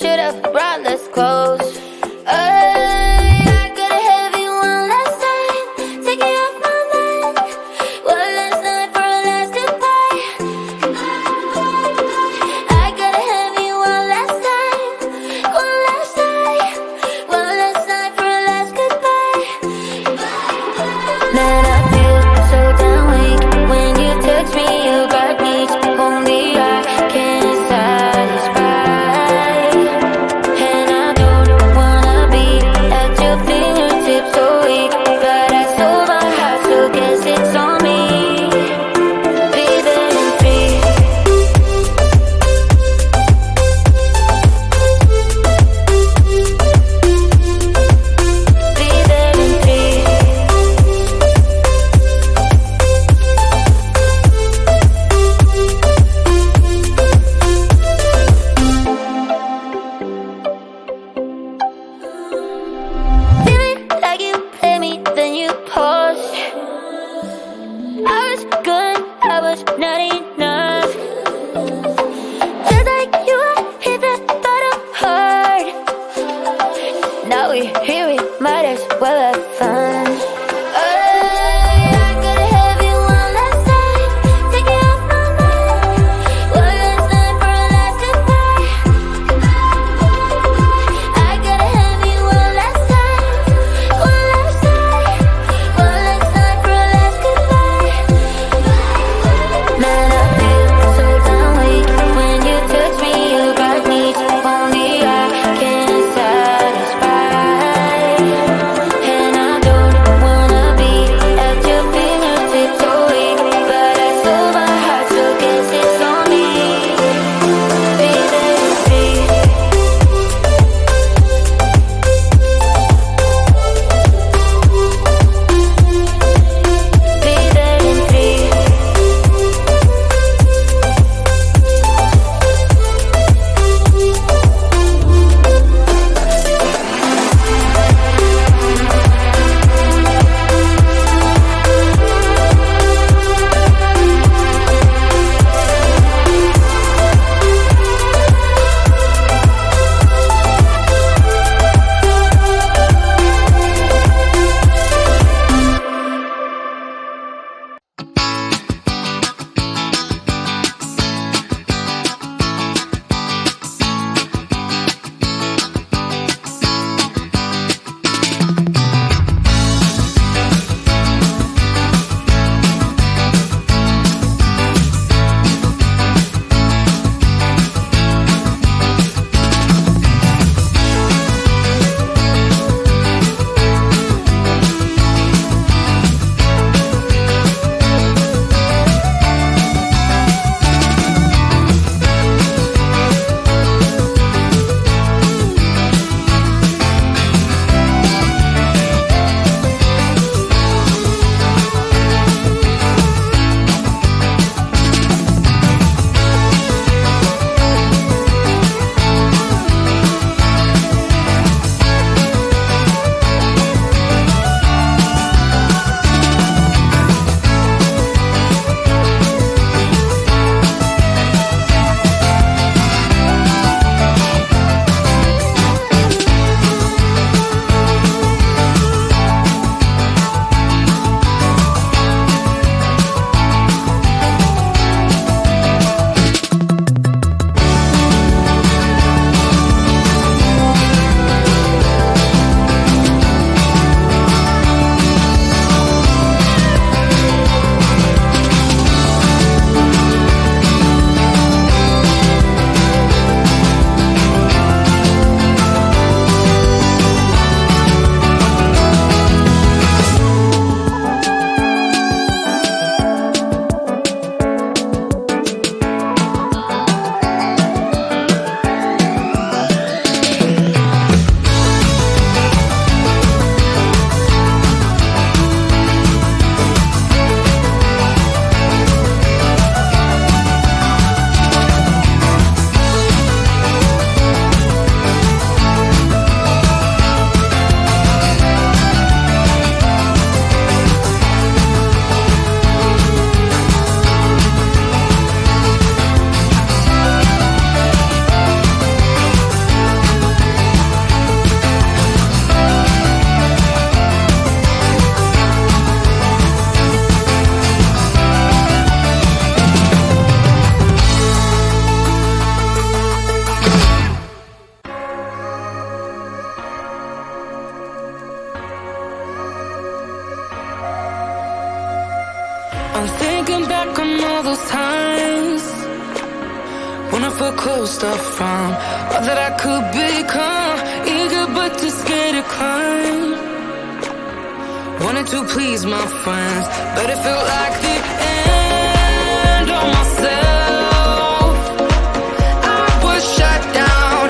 should've brought less clothes. I got a heavy one last time, taking off my mind. One last night for a last goodbye. I got a heavy one last time, one last night, one last night for a last goodbye. Man, I feel so damn weak when you touch me, you got me. Only I can satisfy. And I don't cool stuff from all that I could become. Eager but too scared to climb. Wanted to please my friends, but it felt like the end of myself. I was shut down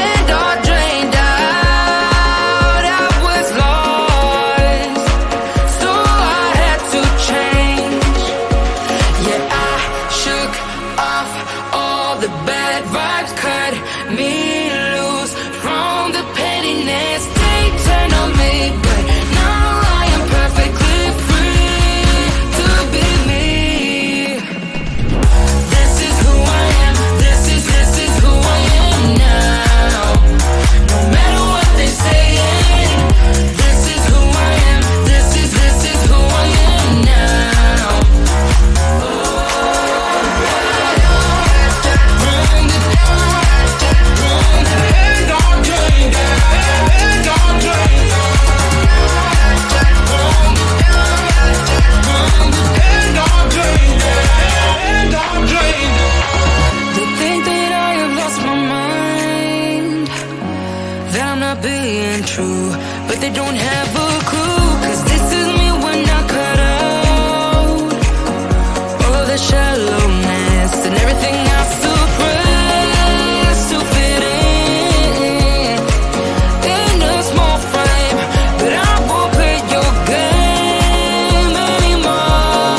and all drained out. I was lost, so I had to change. Yeah, I shook off all the bad vibes, cut me loose from the pettiness. They turned on me, but now I am perfectly free to be me. This is who I am. This is who I am now. No matter what they say, this is who I am. This is who I am now. They think that I have lost my mind, that I'm not being true, but they don't have a clue. 'Cause this is me when I cut out all the shallowness and everything I suppress to fit in a small frame. But I won't play your game anymore,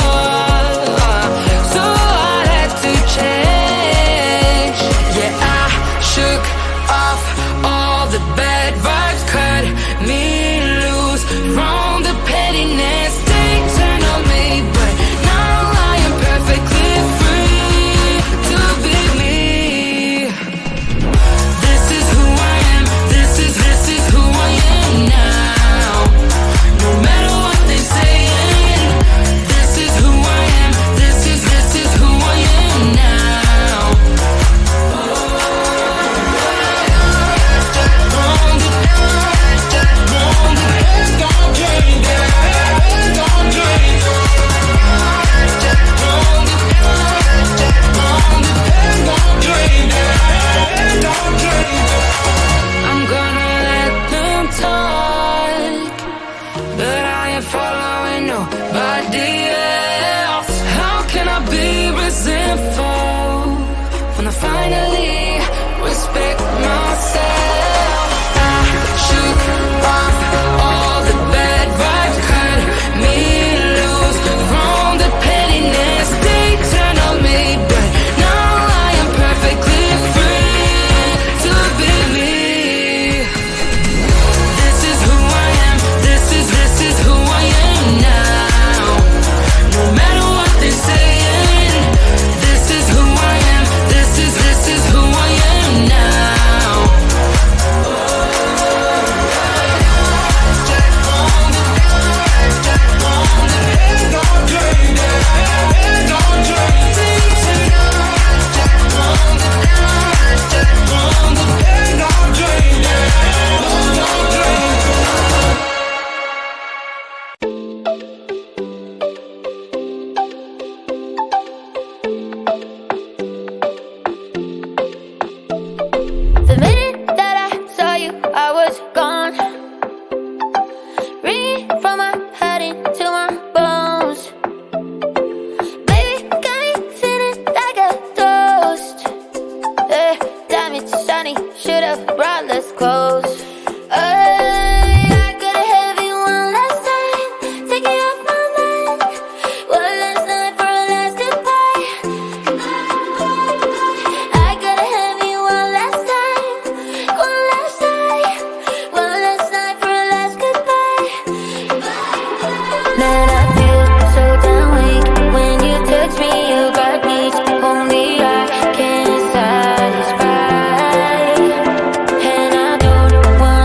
so I had to change. Yeah, I shook off all the bad vibes, cut me loose from the pettiness. They turn on me, but now I am perfectly free to be me. This is who I am. This is who I am now. No matter what they say, this is who I am. This is who I am now. I'm gonna let them talk, but I ain't following nobody else. How can I be resentful when I finally respect myself? I shook off all the bad vibes, cut me loose from the pettiness. They turn on me, but now I am perfectly free to be me. This is who I am. This is who I am now. No matter what they say, this is who I am. This is who I am now. The minute that I saw you, I was gone. Ringing from my head into my bones. Baby, got me feeling like a toast. Diamond sunny, should've brought less clothes. I got a heavy one last time, taking off my mind. One last night for a last goodbye. I got a heavy one last time, one last night for a last goodbye. Man, I feel so damn weak when you touch me. You got needs only I can satisfy, and I don't want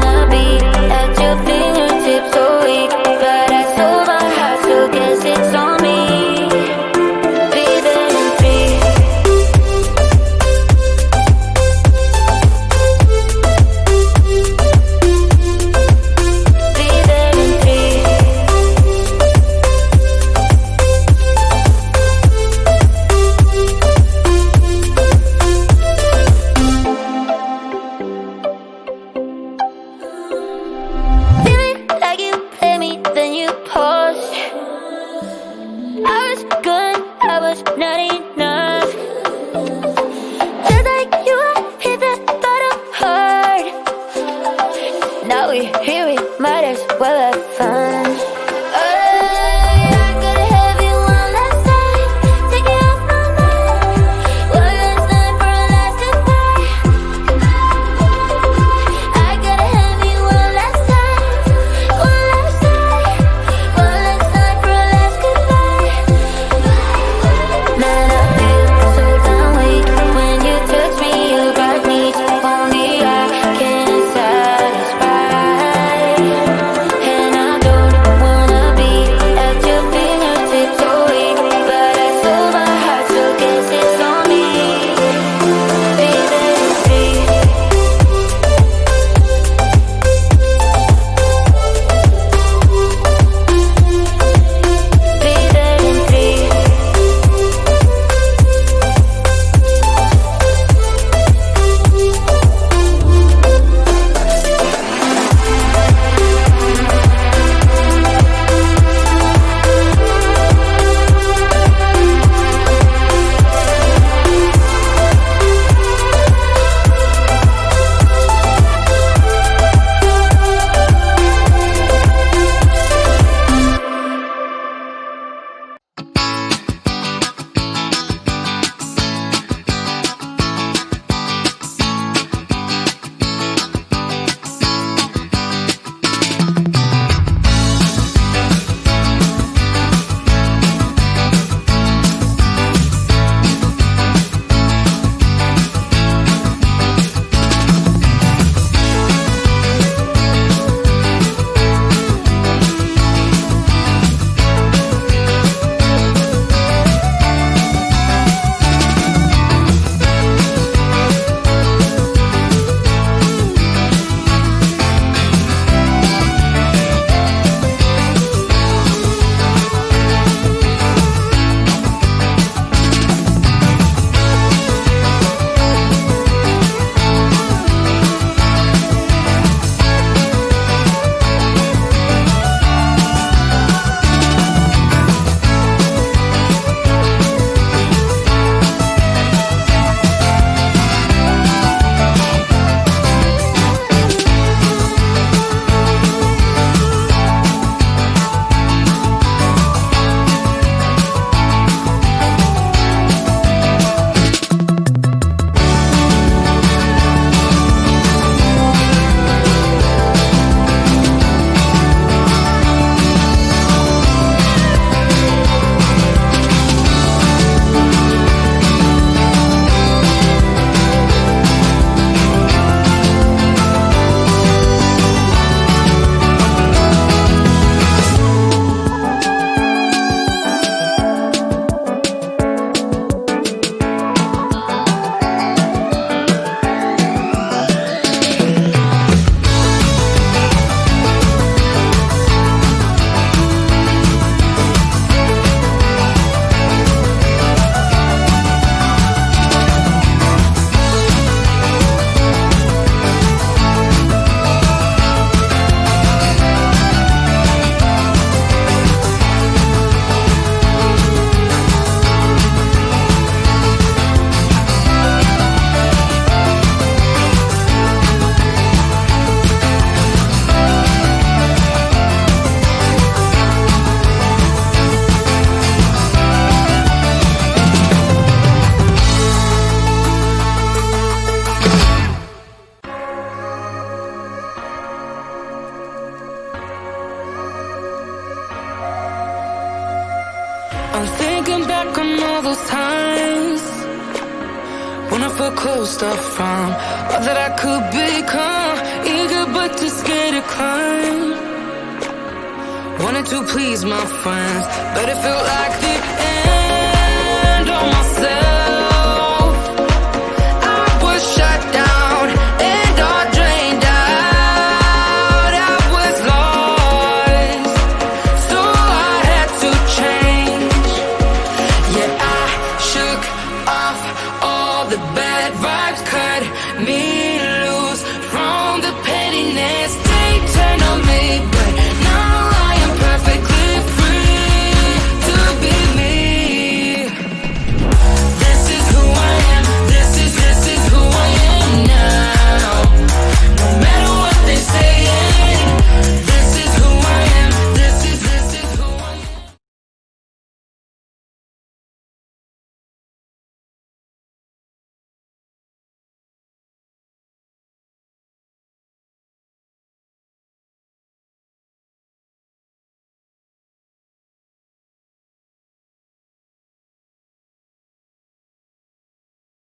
those times when I felt closed off from all that I could become, eager but too scared to climb. Wanted to please my friends, but it felt like the end of myself. I was shut down and all drained out. I was lost, so I had to change. Yeah, I shook off all the bad vibes, cut me loose from the pettiness. They turned on me.